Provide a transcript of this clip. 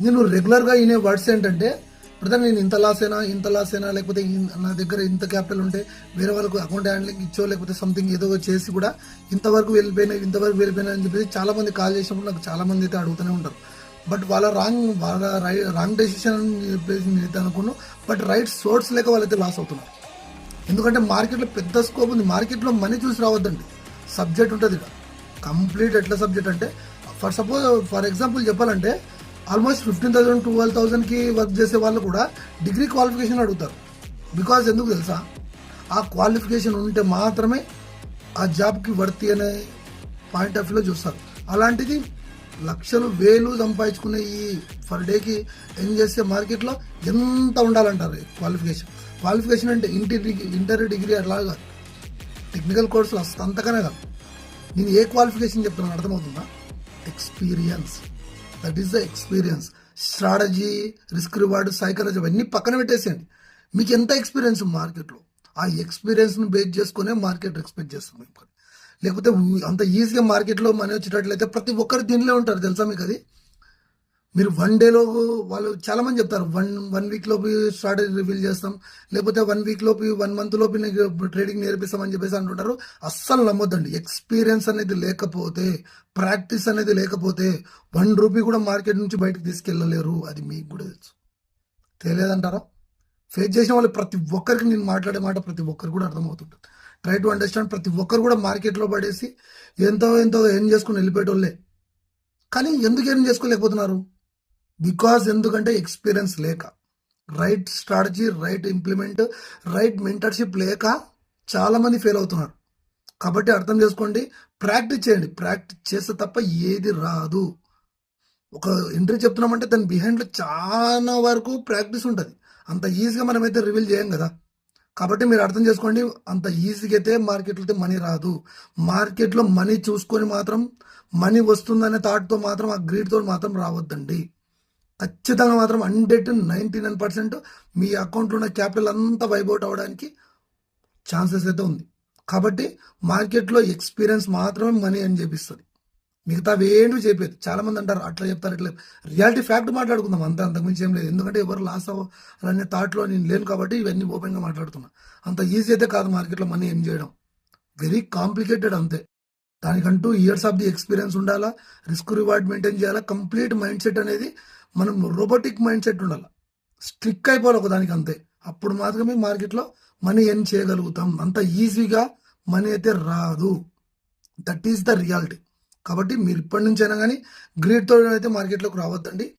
నేను రెగ్యులర్గా వినే వర్డ్స్ ఏంటంటే, బ్రదర్ నేను ఇంత లాస్ అయినా లేకపోతే నా దగ్గర ఇంత క్యాపిటల్ ఉంటే వేరే వాళ్ళకు అకౌంట్ హ్యాండ్లింగ్ ఇచ్చో లేకపోతే సంథింగ్ ఏదో చేసి కూడా ఇంతవరకు వెళ్ళిపోయినా అని చెప్పేసి చాలా మంది కాల్ చేసినప్పుడు నాకు చాలా మంది అయితే అడుగుతూనే ఉంటారు. బట్ వాళ్ళ రాంగ్ డెసిషన్ అని చెప్పేసి నేనైతే అనుకున్నాను. బట్ రైట్ సోర్స్ లేక వాళ్ళైతే లాస్ అవుతున్నారు. ఎందుకంటే మార్కెట్లో పెద్ద స్కోప్ ఉంది. మార్కెట్లో మనీ చూసి రావద్దండి, సబ్జెక్ట్ ఉంటుంది ఇక్కడ కంప్లీట్. ఎట్లా సబ్జెక్ట్ అంటే ఫర్ ఎగ్జాంపుల్ చెప్పాలంటే ఆల్మోస్ట్ 15,000 12,000కి వర్క్ చేసే వాళ్ళు కూడా డిగ్రీ క్వాలిఫికేషన్ అడుగుతారు. బికాజ్ ఎందుకు తెలుసా, ఆ క్వాలిఫికేషన్ ఉంటే మాత్రమే ఆ జాబ్కి వర్తి అనే పాయింట్ ఆఫ్ వ్యూలో చూస్తారు. అలాంటిది లక్షలు వేలు సంపాదించుకునే ఈ ఫర్ డేకి ఏం చేసే మార్కెట్లో ఎంత ఉండాలంటారు క్వాలిఫికేషన్ అంటే ఇంటర్ డిగ్రీ అట్లా కాదు, టెక్నికల్ కోర్సులు అంతకనే కాదు. నేను ఏ క్వాలిఫికేషన్ చెప్తున్నాను అర్థమవుతుందా? Experience. That is the experience. Strategy, risk reward, psychology అవన్నీ పక్కన పెట్టేసేయండి. మీకు ఎంత ఎక్స్పీరియన్స్ మార్కెట్లో, ఆ ఎక్స్పీరియన్స్ను బేస్ చేసుకునే మార్కెట్ ఎక్స్పెక్ట్ చేస్తాం. లేకపోతే అంత ఈజీగా మార్కెట్లో మనీ వచ్చేటట్లయితే ప్రతి ఒక్కరు దీనిలో ఉంటారు తెలుసా మీకు. అది మీరు 1 డేలో వాళ్ళు చాలామంది చెప్తారు వన్ వీక్ లోపు స్ట్రాటజీ రివీల్ చేస్తాం, లేకపోతే 1 వీక్ లోపు 1 మంత్ లోపు ట్రేడింగ్ నేర్పిస్తామని చెప్పేసి అంటుంటారు. అస్సలు నమ్మొద్దండి. ఎక్స్పీరియన్స్ అనేది లేకపోతే, ప్రాక్టీస్ అనేది లేకపోతే ₹1 కూడా మార్కెట్ నుంచి బయటకు తీసుకెళ్ళలేరు. అది మీకు కూడా తెలుసు. తెలియదంటారా? ఫేస్ చేసిన వాళ్ళు ప్రతి ఒక్కరికి నేను మాట్లాడే మాట ప్రతి ఒక్కరికి కూడా అర్థమవుతుంటుంది. Try to understand. ప్రతి ఒక్కరు కూడా మార్కెట్లో పడేసి ఎంతో ఎర్న్ చేసుకుని వెళ్ళిపోయేటోళ్ళే. కానీ ఎందుకు ఎర్న్ చేసుకోలేకపోతున్నారు? ఎందుకంటే ఎక్స్పీరియన్స్ లేక, right strategy, right implement, right mentorship లేక చాలా మంది ఫెయిల్ అవుతున్నారు. కాబట్టి అర్థం చేసుకోండి, ప్రాక్టీస్ చేయండి. ప్రాక్టీస్ చేస్తే తప్ప ఏది రాదు. ఒక ఎంట్రీ చెప్తున్నామంటే దాని బిహైండ్లో చాలా వరకు ప్రాక్టీస్ ఉంటుంది. అంత ఈజీగా మనమైతే రివీల్ చేయం కదా. కాబట్టి మీరు అర్థం చేసుకోండి, అంత ఈజీగా అయితే మార్కెట్లో అయితే మనీ రాదు. మార్కెట్లో మనీ చూసుకొని మాత్రం, మనీ వస్తుందనే థాట్తో మాత్రం, ఆ గ్రీడ్తో మాత్రం రావద్దండి. ఖచ్చితంగా మాత్రం 199% మీ అకౌంట్లో ఉన్న క్యాపిటల్ అంతా వైబౌట్ అవ్వడానికి ఛాన్సెస్ అయితే ఉంది. కాబట్టి మార్కెట్లో ఎక్స్పీరియన్స్ మాత్రమే మనీ అని చెప్పిస్తుంది. మిగతా ఏంటి చెప్పేది. చాలా మంది అంటారు అట్లా చెప్తారు ఇట్లా. రియాలిటీ ఫ్యాక్ట్ మాట్లాడుకుందాం, అంతకుమించి ఏం లేదు. ఎందుకంటే ఎవరు లాస్ అవ్వాలనే థాట్లో నేను లేను కాబట్టి ఇవన్నీ ఓపెన్గా మాట్లాడుతున్నా. అంత ఈజీ అయితే కాదు మార్కెట్లో మనీ ఏం చేయడం. వెరీ కాంప్లికేటెడ్ అంతే. దానికంటూ ఇయర్స్ ఆఫ్ ది ఎక్స్పీరియన్స్ ఉండాలా, రిస్క్ రివార్డ్ మెయింటైన్ చేయాలా, కంప్లీట్ మైండ్ సెట్ అనేది మనం రోబోటిక్ మైండ్ సెట్ ఉండాలి. స్ట్రిక్ అయిపోవాలి ఒకదానికి అంతే. అప్పుడు మాత్రమే మార్కెట్లో మనీ ఎర్న్ చేయగలుగుతాం. అంత ఈజీగా మనీ అయితే రాదు. That is the reality. కాబట్టి మీరు ఇప్పటి నుంచైనా కానీ గ్రీడ్తో అయితే మార్కెట్లోకి రావద్దండి.